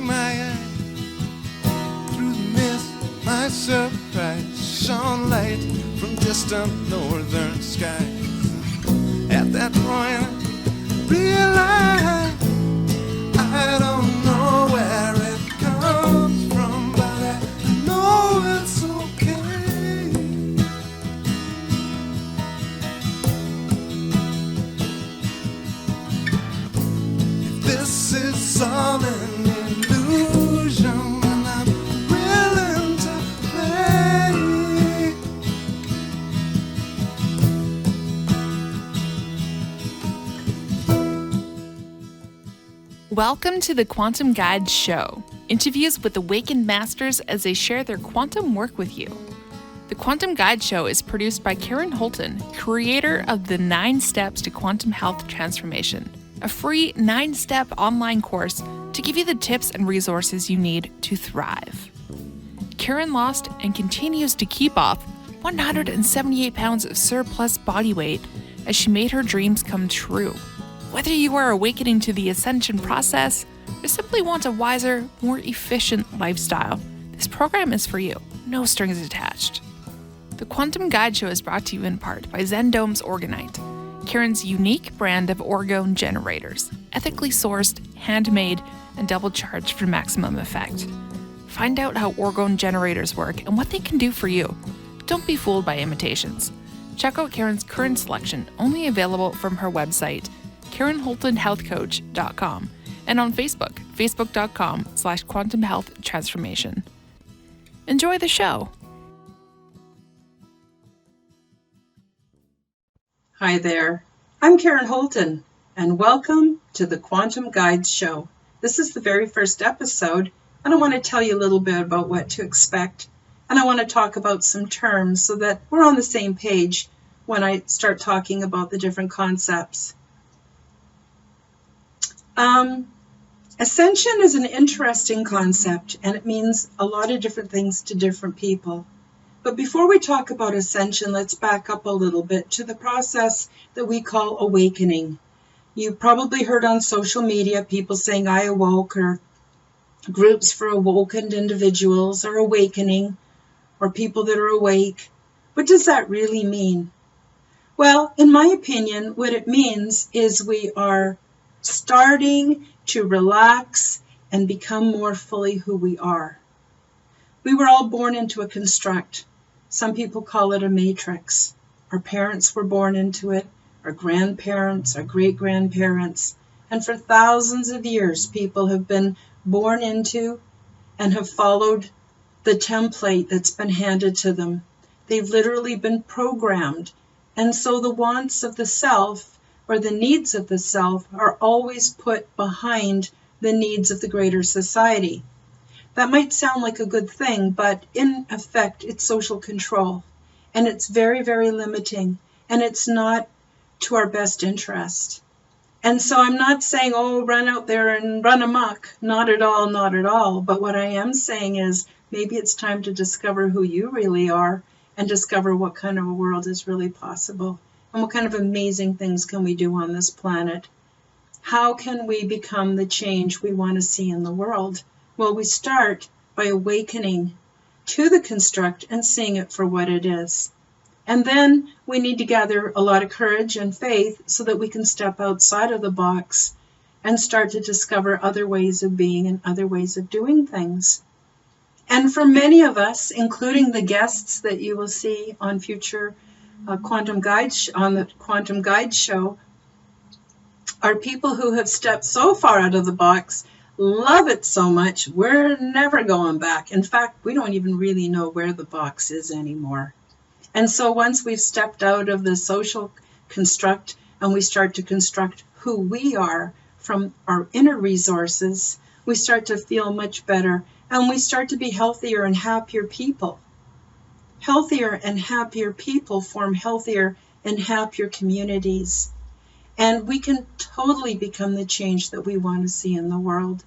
my eye. Through the mist, my surprise shone light from distant northern skies. At that point, realized I don't know where it comes from, but I know it's okay. If this is all an illusion, then I'm willing to play. Welcome to the Quantum Guide Show, interviews with awakened masters as they share their quantum work with you. The Quantum Guide Show is produced by Karen Holton, creator of the 9 Steps to Quantum Health Transformation, a free 9-step online course to give you the tips and resources you need to thrive. Karen lost and continues to keep off 178 pounds of surplus body weight as she made her dreams come true. Whether you are awakening to the ascension process or simply want a wiser, more efficient lifestyle, this program is for you. No strings attached. The Quantum Guide Show is brought to you in part by Zendome's Orgonite, Karen's unique brand of orgone generators, ethically sourced, handmade, and double charged for maximum effect. Find out how orgone generators work and what they can do for you. Don't be fooled by imitations. Check out Karen's current selection, only available from her website, KarenHoltonHealthCoach.com, and on Facebook, facebook.com/Quantum Health Transformation. Enjoy the show. Hi there, I'm Karen Holton, and welcome to the Quantum Guide Show. This is the very first episode, and I want to tell you a little bit about what to expect, and I want to talk about some terms so that we're on the same page when I start talking about the different concepts. Ascension is an interesting concept, and it means a lot of different things to different people. But before we talk about ascension, let's back up a little bit to the process that we call awakening. You've probably heard on social media people saying, I awoke, or groups for awakened individuals are awakening, or people that are awake. What does that really mean? Well, in my opinion, what it means is we are starting to relax and become more fully who we are. We were all born into a construct. Some people call it a matrix. Our parents were born into it, our grandparents, our great-grandparents, and for thousands of years, people have been born into and have followed the template that's been handed to them. They've literally been programmed, and so the wants of the self or the needs of the self are always put behind the needs of the greater society. That might sound like a good thing, but in effect, it's social control. And it's very, very limiting. And it's not to our best interest. And so I'm not saying, oh, run out there and run amok. Not at all, not at all. But what I am saying is maybe it's time to discover who you really are and discover what kind of a world is really possible. And what kind of amazing things can we do on this planet? How can we become the change we want to see in the world? Well, we start by awakening to the construct and seeing it for what it is. And then we need to gather a lot of courage and faith so that we can step outside of the box and start to discover other ways of being and other ways of doing things. And for many of us, including the guests that you will see on future Quantum Guide on the Quantum Guide Show, are people who have stepped so far out of the box, love it so much, we're never going back. In fact, we don't even really know where the box is anymore. And so once we've stepped out of the social construct and we start to construct who we are from our inner resources, we start to feel much better and we start to be healthier and happier people. Healthier and happier people form healthier and happier communities. And we can totally become the change that we want to see in the world.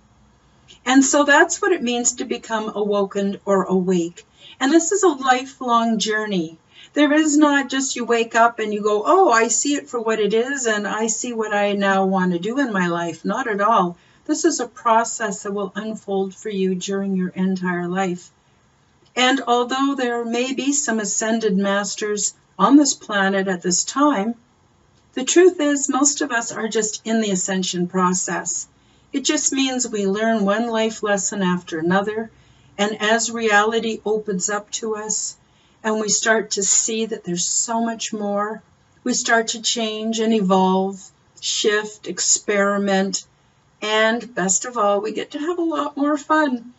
And so that's what it means to become awoken or awake. And this is a lifelong journey. There is not just you wake up and you go, oh, I see it for what it is and I see what I now want to do in my life. Not at all. This is a process that will unfold for you during your entire life. And although there may be some ascended masters on this planet at this time, the truth is most of us are just in the ascension process. It just means we learn one life lesson after another, and as reality opens up to us and we start to see that there's so much more, we start to change and evolve, shift, experiment, and best of all, we get to have a lot more fun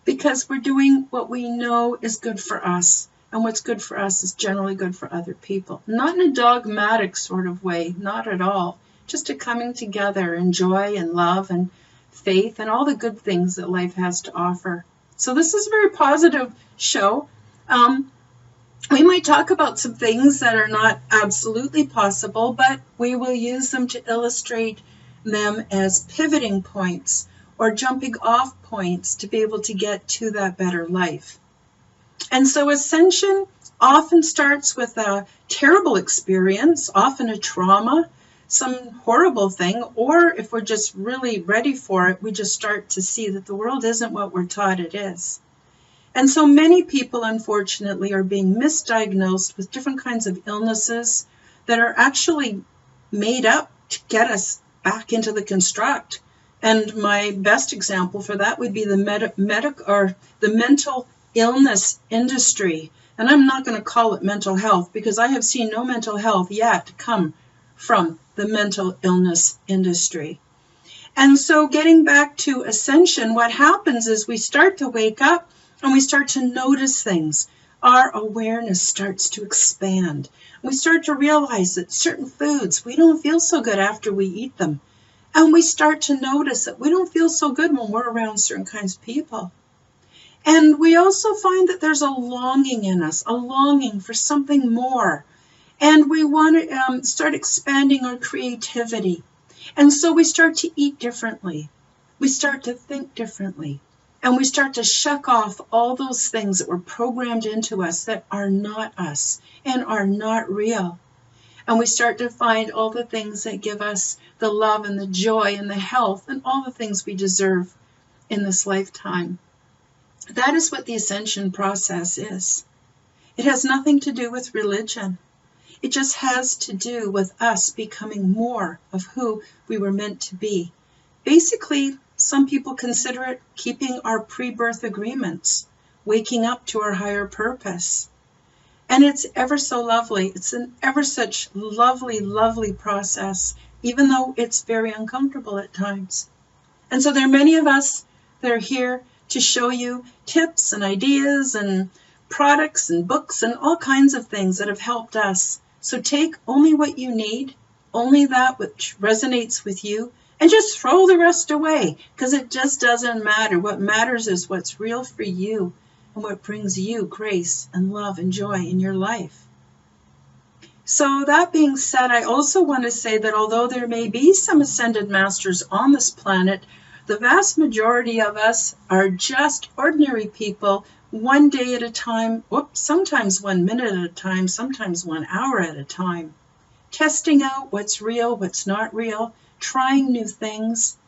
because we're doing what we know is good for us. And what's good for us is generally good for other people. Not in a dogmatic sort of way, not at all. Just a coming together in joy and love and faith and all the good things that life has to offer. So this is a very positive show. We might talk about some things that are not absolutely possible, but we will use them to illustrate them as pivoting points or jumping off points to be able to get to that better life. And so ascension often starts with a terrible experience, often a trauma, some horrible thing, or if we're just really ready for it, we just start to see that the world isn't what we're taught it is. And so many people, unfortunately, are being misdiagnosed with different kinds of illnesses that are actually made up to get us back into the construct. And my best example for that would be the mental illness industry. And I'm not going to call it mental health because I have seen no mental health yet come from the mental illness industry. And so getting back to ascension, what happens is we start to wake up and we start to notice things. Our awareness starts to expand. We start to realize that certain foods, we don't feel so good after we eat them. And we start to notice that we don't feel so good when we're around certain kinds of people. And we also find that there's a longing in us, a longing for something more. And we want to start expanding our creativity. And so we start to eat differently. We start to think differently. And we start to shuck off all those things that were programmed into us that are not us and are not real. And we start to find all the things that give us the love and the joy and the health and all the things we deserve in this lifetime. That is what the ascension process is. It has nothing to do with religion. It just has to do with us becoming more of who we were meant to be. Basically, some people consider it keeping our pre-birth agreements, waking up to our higher purpose. And it's ever so lovely. It's an ever such lovely, lovely process, even though it's very uncomfortable at times. And so there are many of us that are here to show you tips and ideas and products and books and all kinds of things that have helped us. So take only what you need, only that which resonates with you, and just throw the rest away, because it just doesn't matter. What matters is what's real for you and what brings you grace and love and joy in your life. So that being said, I also want to say that although there may be some ascended masters on this planet, the vast majority of us are just ordinary people, one day at a time, sometimes 1 minute at a time, sometimes 1 hour at a time, testing out what's real, what's not real, trying new things,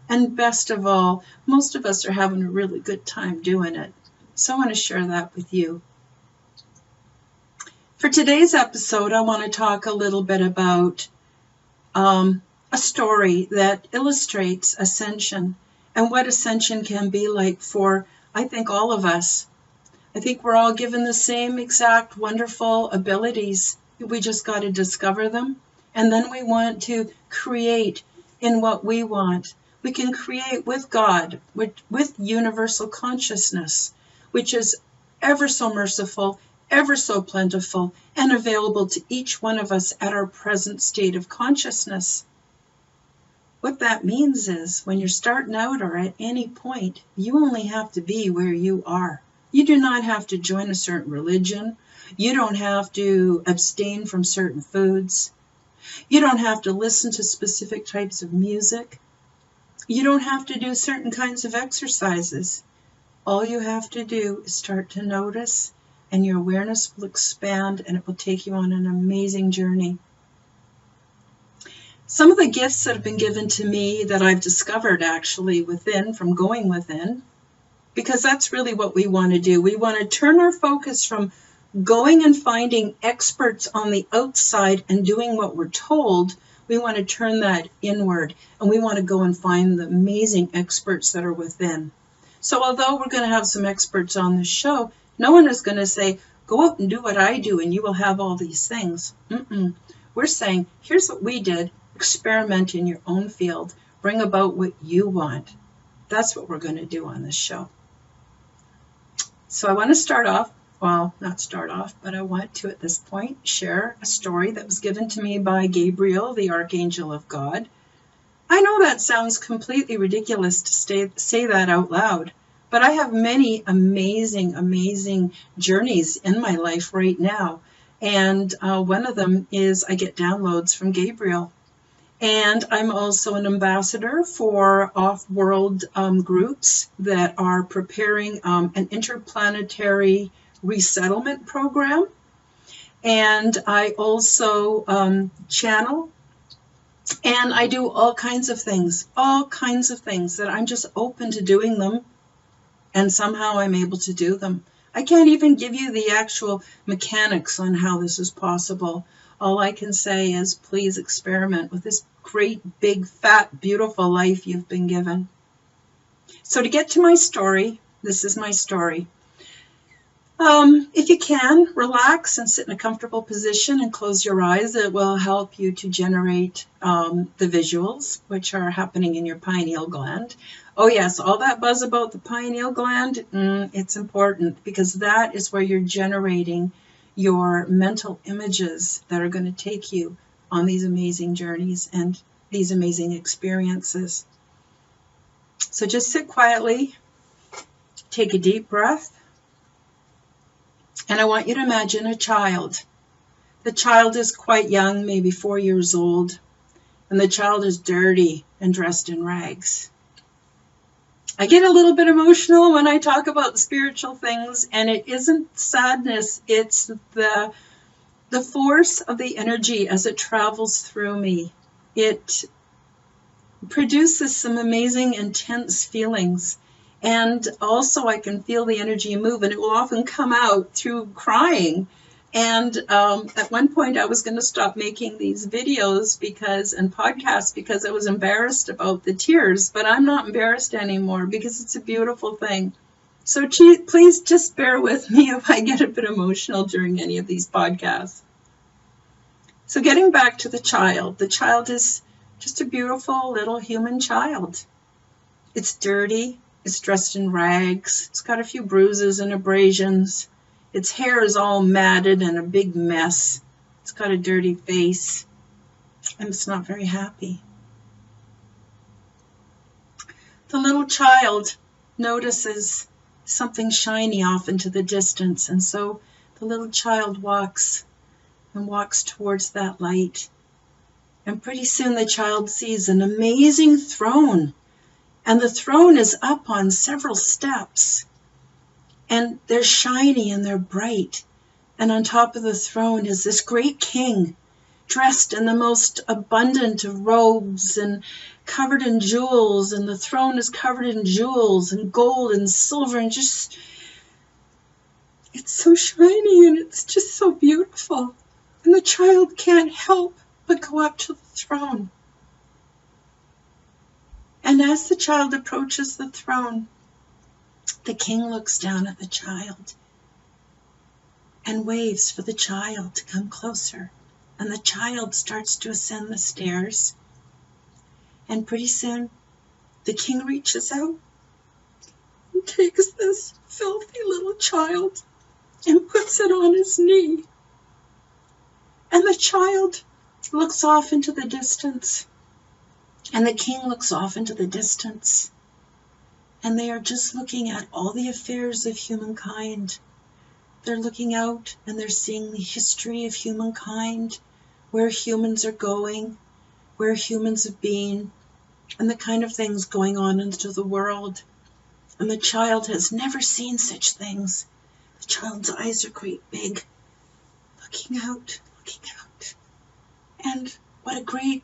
and best of all, most of us are having a really good time doing it. So I want to share that with you. For today's episode, I want to talk a little bit about a story that illustrates ascension and what ascension can be like for, I think, all of us. I think we're all given the same exact wonderful abilities. We just got to discover them. And then we want to create in what we want. We can create with God, with universal consciousness, which is ever so merciful, ever so plentiful, and available to each one of us at our present state of consciousness. What that means is when you're starting out or at any point, you only have to be where you are. You do not have to join a certain religion. You don't have to abstain from certain foods. You don't have to listen to specific types of music. You don't have to do certain kinds of exercises. All you have to do is start to notice, and your awareness will expand, and it will take you on an amazing journey. Some of the gifts that have been given to me that I've discovered actually within, from going within, because that's really what we want to do. We want to turn our focus from going and finding experts on the outside and doing what we're told. We want to turn that inward, and we want to go and find the amazing experts that are within. So although we're going to have some experts on the show, no one is going to say, go out and do what I do and you will have all these things. We're saying, here's what we did. Experiment in your own field. Bring about what you want. That's what we're going to do on this show. So I want to start off, well, not start off, but I want to at this point share a story that was given to me by Gabriel, the Archangel of God. I know that sounds completely ridiculous to say that out loud, but I have many amazing, amazing journeys in my life right now. And one of them is I get downloads from Gabriel. And I'm also an ambassador for off-world groups that are preparing an interplanetary resettlement program. And I also channel, and I do all kinds of things that I'm just open to doing them, and somehow I'm able to do them. I can't even give you the actual mechanics on how this is possible. All I can say is please experiment with this great, big, fat, beautiful life you've been given. So to get to my story, this is my story. If you can, relax and sit in a comfortable position and close your eyes. It will help you to generate the visuals, which are happening in your pineal gland. Oh yes, all that buzz about the pineal gland, it's important, because that is where you're generating your mental images that are going to take you on these amazing journeys and these amazing experiences. So just sit quietly, take a deep breath, and I want you to imagine a child. The child is quite young, maybe 4 years old, and the child is dirty and dressed in rags. I get a little bit emotional when I talk about spiritual things, and it isn't sadness, it's the force of the energy as it travels through me. It produces some amazing, intense feelings. And also I can feel the energy move, and it will often come out through crying. And at one point I was going to stop making these videos and podcasts because I was embarrassed about the tears, but I'm not embarrassed anymore because it's a beautiful thing. So please just bear with me if I get a bit emotional during any of these podcasts. So getting back to the child is just a beautiful little human child. It's dirty. It's dressed in rags. It's got a few bruises and abrasions. Its hair is all matted and a big mess. It's got a dirty face, and it's not very happy. The little child notices something shiny off into the distance, and so the little child walks towards that light. And pretty soon the child sees an amazing throne. And the throne is up on several steps, and they're shiny and they're bright. And on top of the throne is this great king, dressed in the most abundant of robes and covered in jewels. And the throne is covered in jewels and gold and silver, and just, it's so shiny and it's just so beautiful. And the child can't help but go up to the throne. And as the child approaches the throne, the king looks down at the child and waves for the child to come closer. And the child starts to ascend the stairs. And pretty soon, the king reaches out and takes this filthy little child and puts it on his knee. And the child looks off into the distance. And the king looks off into the distance, and they are just looking at all the affairs of humankind. They're looking out and they're seeing the history of humankind, where humans are going, where humans have been, and the kind of things going on into the world. And the child has never seen such things. The child's eyes are great big, looking out. And what a great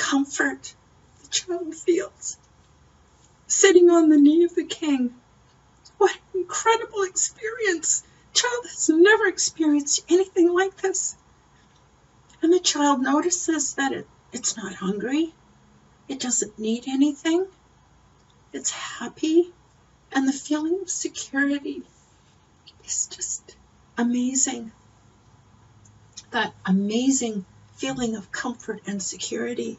comfort the child feels sitting on the knee of the king. What an incredible experience. The child has never experienced anything like this. And the child notices that it's not hungry. It doesn't need anything. It's happy. And the feeling of security is just amazing. That amazing feeling of comfort and security.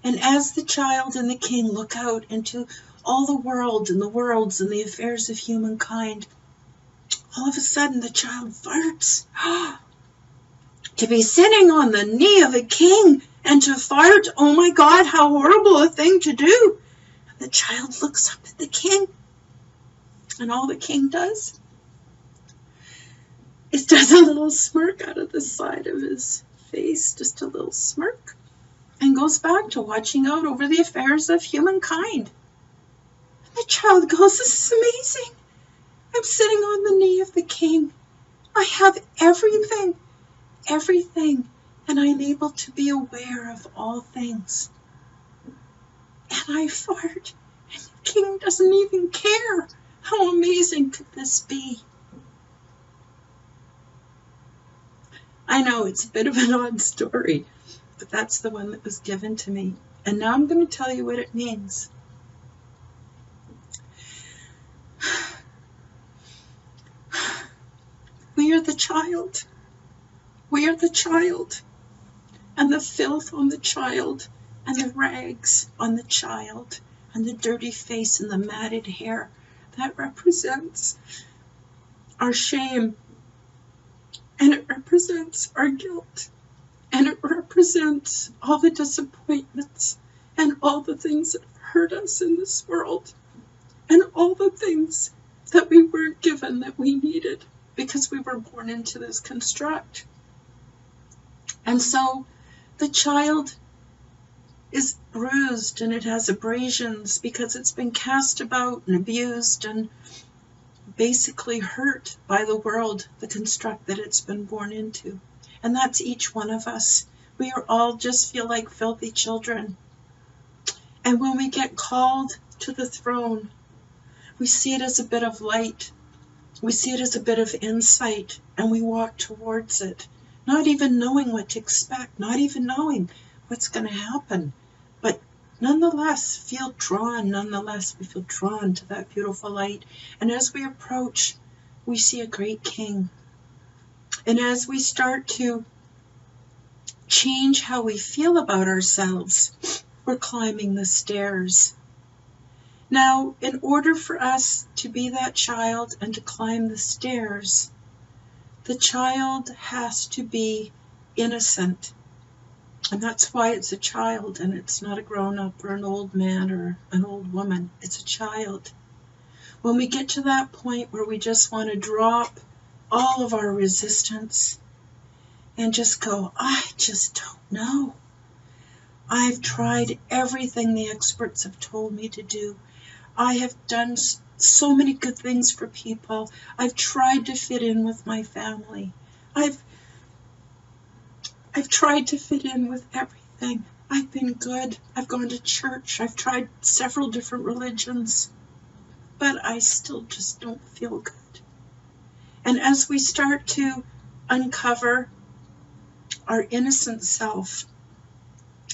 And as the child and the king look out into all the world and the worlds and the affairs of humankind, all of a sudden the child farts. To be sitting on the knee of a king and to fart, oh my God, how horrible a thing to do. And the child looks up at the king, and all the king does is does a little smirk out of the side of his face, just a little smirk, and goes back to watching out over the affairs of humankind. And the child goes, this is amazing. I'm sitting on the knee of the king. I have everything, and I'm able to be aware of all things. And I fart, and the king doesn't even care. How amazing could this be? I know it's a bit of an odd story, but that's the one that was given to me. And now I'm going to tell you what it means. We are the child. We are the child. And the filth on the child, and the rags on the child, and the dirty face and the matted hair, that represents our shame. And it represents our guilt. And it represents all the disappointments and all the things that have hurt us in this world. And all the things that we weren't given that we needed because we were born into this construct. And so the child is bruised and it has abrasions because it's been cast about and abused and basically hurt by the world, the construct that it's been born into. And that's each one of us. We are all just feel like filthy children. And when we get called to the throne, we see it as a bit of light. We see it as a bit of insight, and we walk towards it, not even knowing what to expect, not even knowing what's going to happen. But nonetheless, we feel drawn to that beautiful light. And as we approach, we see a great king. And as we start to change how we feel about ourselves, we're climbing the stairs. Now, in order for us to be that child and to climb the stairs, the child has to be innocent. And that's why it's a child and it's not a grown-up or an old man or an old woman. It's a child. When we get to that point where we just want to drop all of our resistance and just go, I just don't know. I've tried everything the experts have told me to do. I have done so many good things for people. I've tried to fit in with my family. I've tried to fit in with everything. I've been good. I've gone to church. I've tried several different religions. But I still just don't feel good. And as we start to uncover our innocent self,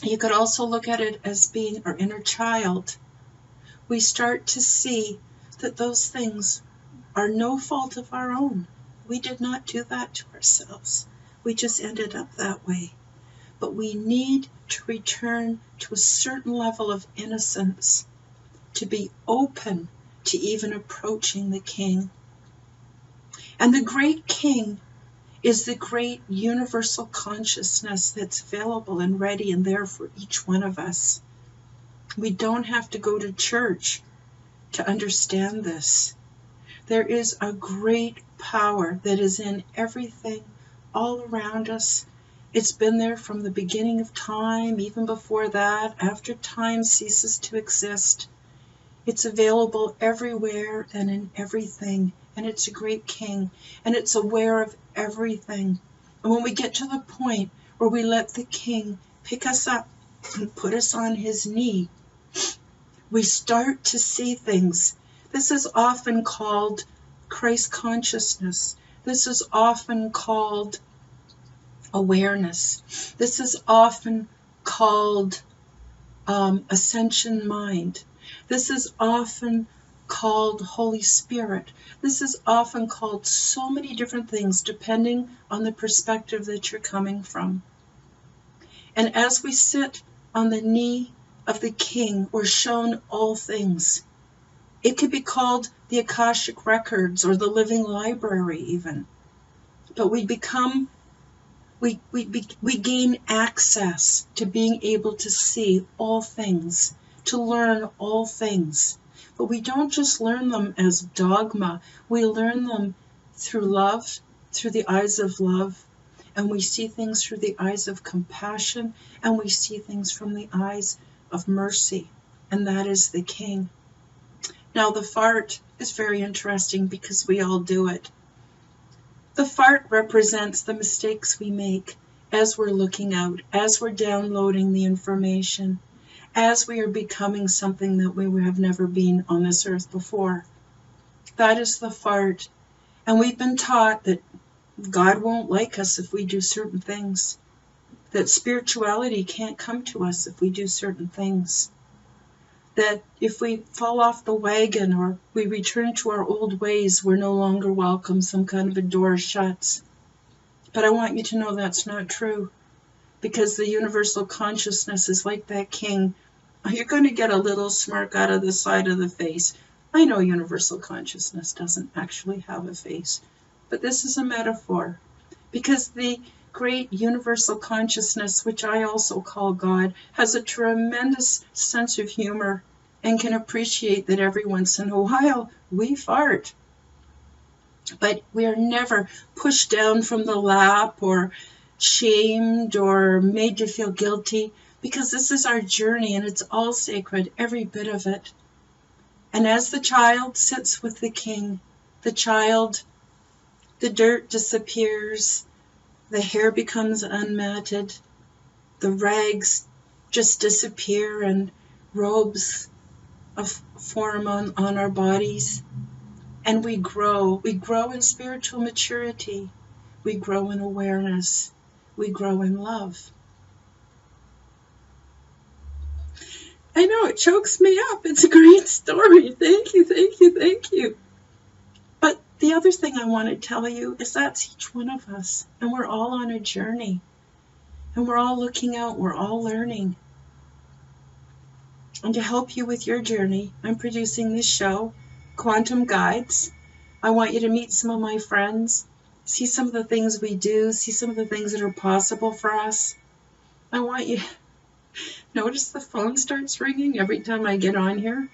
you could also look at it as being our inner child. We start to see that those things are no fault of our own. We did not do that to ourselves. We just ended up that way. But we need to return to a certain level of innocence to be open to even approaching the King. And the great King is the great universal consciousness that's available and ready and there for each one of us. We don't have to go to church to understand this. There is a great power that is in everything all around us. It's been there from the beginning of time, even before that, after time ceases to exist. It's available everywhere and in everything, and it's a great King, and it's aware of everything. And when we get to the point where we let the King pick us up and put us on his knee, we start to see things. This is often called Christ consciousness. This is often called awareness. This is often called ascension mind. This is often called Holy Spirit. This is often called so many different things depending on the perspective that you're coming from. And as we sit on the knee of the King, we're shown all things. It could be called the Akashic Records or the Living Library even. But we gain access to being able to see all things, to learn all things. But we don't just learn them as dogma. We learn them through love, through the eyes of love, and we see things through the eyes of compassion, and we see things from the eyes of mercy, and that is the King. Now, the fart is very interesting because we all do it. The fart represents the mistakes we make as we're looking out, as we're downloading the information, as we are becoming something that we have never been on this earth before. That is the fart. And we've been taught that God won't like us if we do certain things, that spirituality can't come to us if we do certain things, that if we fall off the wagon or we return to our old ways, we're no longer welcome, some kind of a door shuts. But I want you to know that's not true, because the universal consciousness is like that King. You're going to get a little smirk out of the side of the face. I know universal consciousness doesn't actually have a face, but this is a metaphor, because the great universal consciousness, which I also call God, has a tremendous sense of humor and can appreciate that every once in a while we fart. But we are never pushed down from the lap or shamed or made to feel guilty, because this is our journey and it's all sacred, every bit of it. And as the child sits with the King, the dirt disappears, the hair becomes unmatted, the rags just disappear and robes form on our bodies. And we grow in spiritual maturity, we grow in awareness, we grow in love. I know it chokes me up. It's a great story. Thank you, thank you, thank you. But the other thing I want to tell you is that's each one of us. And we're all on a journey. And we're all looking out. We're all learning. And to help you with your journey, I'm producing this show, Quantum Guides. I want you to meet some of my friends, see some of the things we do, see some of the things that are possible for us. I want you... Notice the phone starts ringing every time I get on here.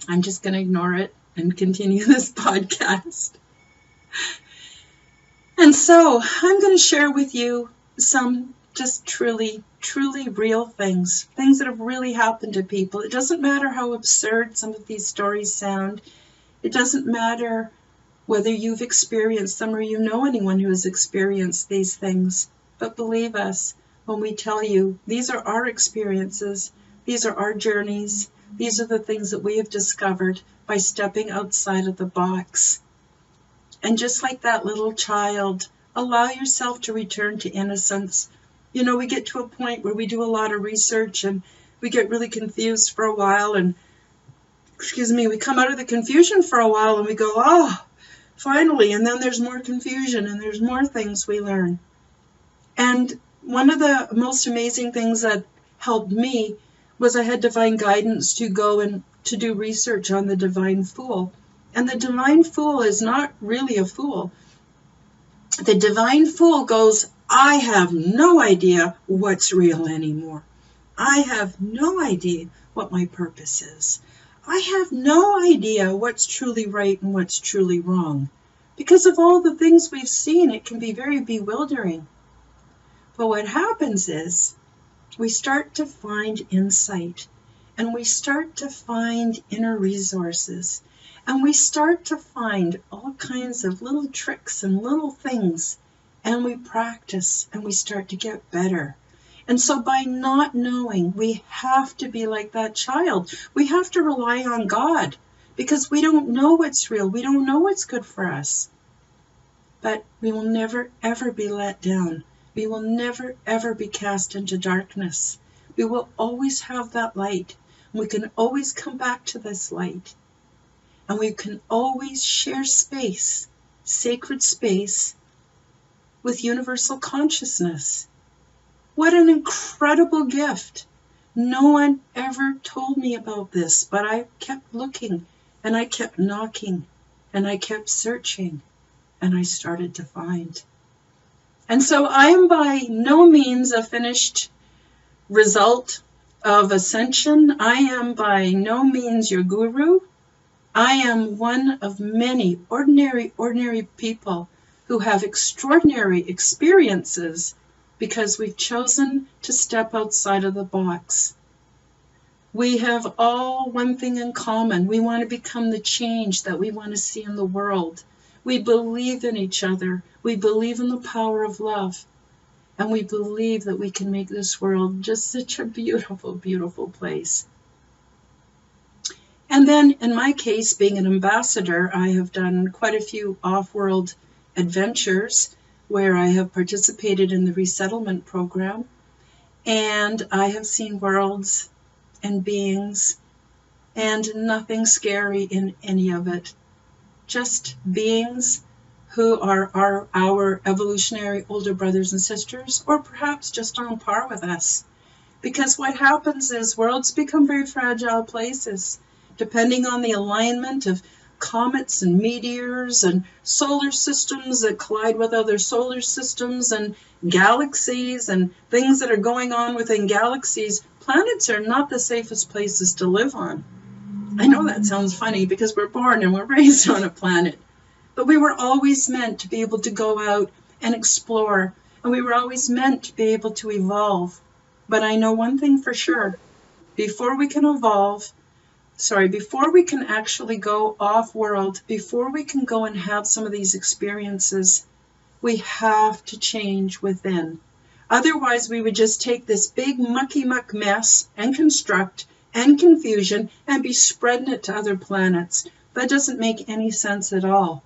I'm just going to ignore it and continue this podcast. And so I'm going to share with you some just truly, truly real things that have really happened to people. It doesn't matter how absurd some of these stories sound. It doesn't matter whether you've experienced them or you know anyone who has experienced these things. But believe us, when we tell you, these are our experiences, these are our journeys, these are the things that we have discovered by stepping outside of the box. And just like that little child, allow yourself to return to innocence. You know, we get to a point where we do a lot of research and we get really confused for a while and, we come out of the confusion for a while and we go, oh, finally, and then there's more confusion and there's more things we learn. And one of the most amazing things that helped me was I had divine guidance to go and to do research on the divine fool. And the divine fool is not really a fool. The divine fool goes, I have no idea what's real anymore. I have no idea what my purpose is. I have no idea what's truly right and what's truly wrong. Because of all the things we've seen, it can be very bewildering. But what happens is we start to find insight, and we start to find inner resources, and we start to find all kinds of little tricks and little things, and we practice and we start to get better. And so by not knowing, we have to be like that child. We have to rely on God because we don't know what's real. We don't know what's good for us. But we will never, ever be let down. We will never, ever be cast into darkness. We will always have that light. We can always come back to this light. And we can always share space, sacred space, with universal consciousness. What an incredible gift. No one ever told me about this, but I kept looking, and I kept knocking, and I kept searching, and I started to find. And so I am by no means a finished result of ascension. I am by no means your guru. I am one of many ordinary people who have extraordinary experiences because we've chosen to step outside of the box. We have all one thing in common. We want to become the change that we want to see in the world. We believe in each other. We believe in the power of love. And we believe that we can make this world just such a beautiful, beautiful place. And then, in my case, being an ambassador, I have done quite a few off-world adventures where I have participated in the resettlement program. And I have seen worlds and beings and nothing scary in any of it. Just beings who are our evolutionary older brothers and sisters, or perhaps just on par with us. Because what happens is worlds become very fragile places, depending on the alignment of comets and meteors and solar systems that collide with other solar systems and galaxies and things that are going on within galaxies. Planets are not the safest places to live on. I know that sounds funny because we're born and we're raised on a planet, but we were always meant to be able to go out and explore, and we were always meant to be able to evolve. But I know one thing for sure, before we can actually go off-world, before we can go and have some of these experiences, we have to change within. Otherwise, we would just take this big mucky-muck mess and construct and confusion and be spreading it to other planets. That doesn't make any sense at all.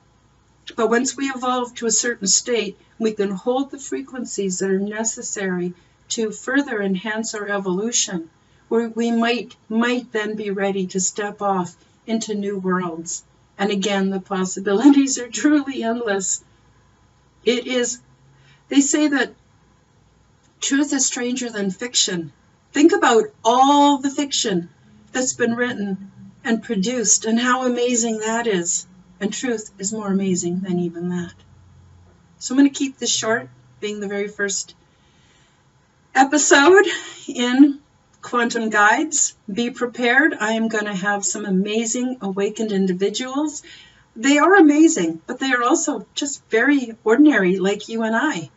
But once we evolve to a certain state, we can hold the frequencies that are necessary to further enhance our evolution, where we might then be ready to step off into new worlds. And again, the possibilities are truly endless. They say that truth is stranger than fiction. Think about all the fiction that's been written and produced and how amazing that is. And truth is more amazing than even that. So I'm going to keep this short, being the very first episode in Quantum Guides. Be prepared. I am going to have some amazing awakened individuals. They are amazing, but they are also just very ordinary, like you and I.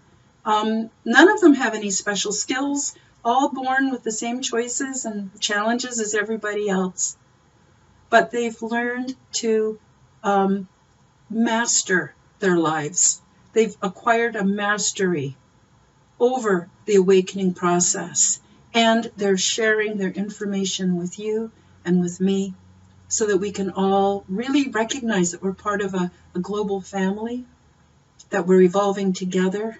None of them have any special skills, all born with the same choices and challenges as everybody else. But they've learned to master their lives. They've acquired a mastery over the awakening process. And they're sharing their information with you and with me so that we can all really recognize that we're part of a global family, that we're evolving together.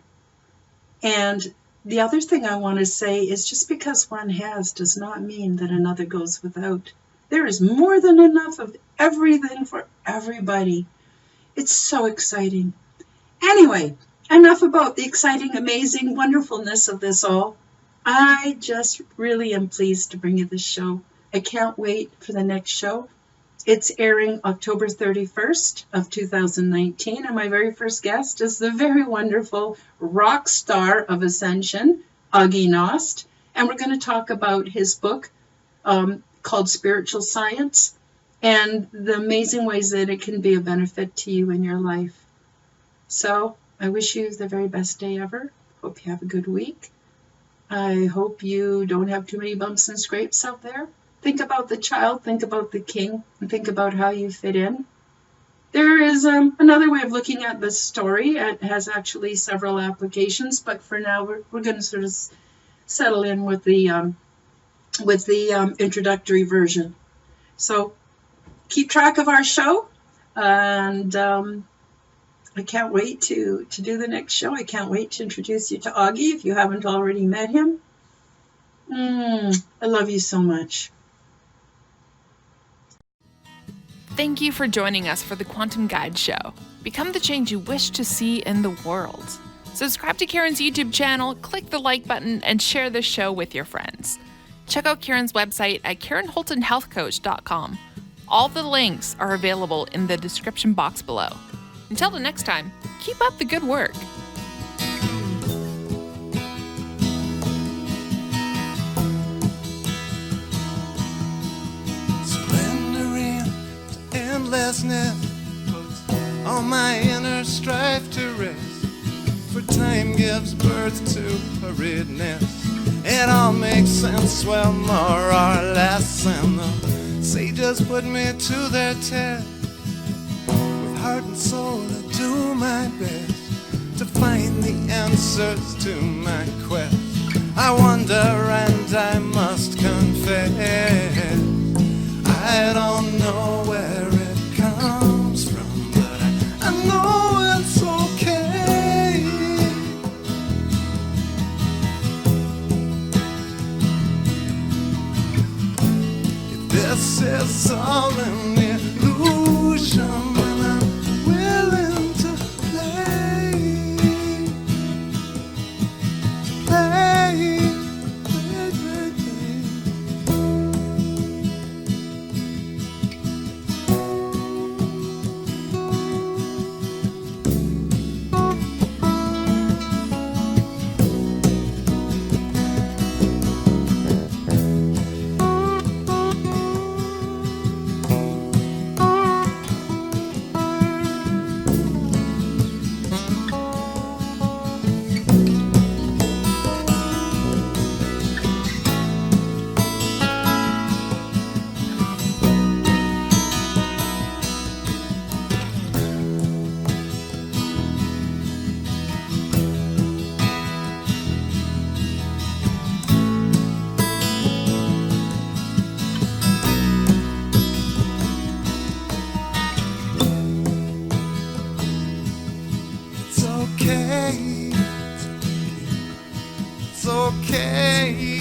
And the other thing I want to say is just because one has does not mean that another goes without. There is more than enough of everything for everybody. It's so exciting. Anyway, enough about the exciting, amazing wonderfulness of this all. I just really am pleased to bring you this show. I can't wait for the next show. It's airing October 31st of 2019, and my very first guest is the very wonderful rock star of Ascension, Aage Nost, and we're going to talk about his book called Spiritual Science and the amazing ways that it can be a benefit to you in your life. So I wish you the very best day ever. Hope you have a good week. I hope you don't have too many bumps and scrapes out there. Think about the child, think about the king, and think about how you fit in. There is another way of looking at this story. It has actually several applications, but for now we're going to sort of settle in with the introductory version. So keep track of our show, and I can't wait to do the next show. I can't wait to introduce you to Aage if you haven't already met him. I love you so much. Thank you for joining us for the Quantum Guide Show. Become the change you wish to see in the world. Subscribe to Karen's YouTube channel, click the like button, and share this show with your friends. Check out Karen's website at KarenHoltonHealthCoach.com. All the links are available in the description box below. Until the next time, keep up the good work. Splendor in endlessness puts all my inner strife to rest. For time gives birth to hurriedness. It all makes sense, well, more or less. And the sages put me to their test. With heart and soul, I do my best to find the answers to my quest. I wonder and I must confess, I don't know where it comes from, but I know it's okay. This is all an illusion, and I'm willing to play, play. It's okay. It's okay.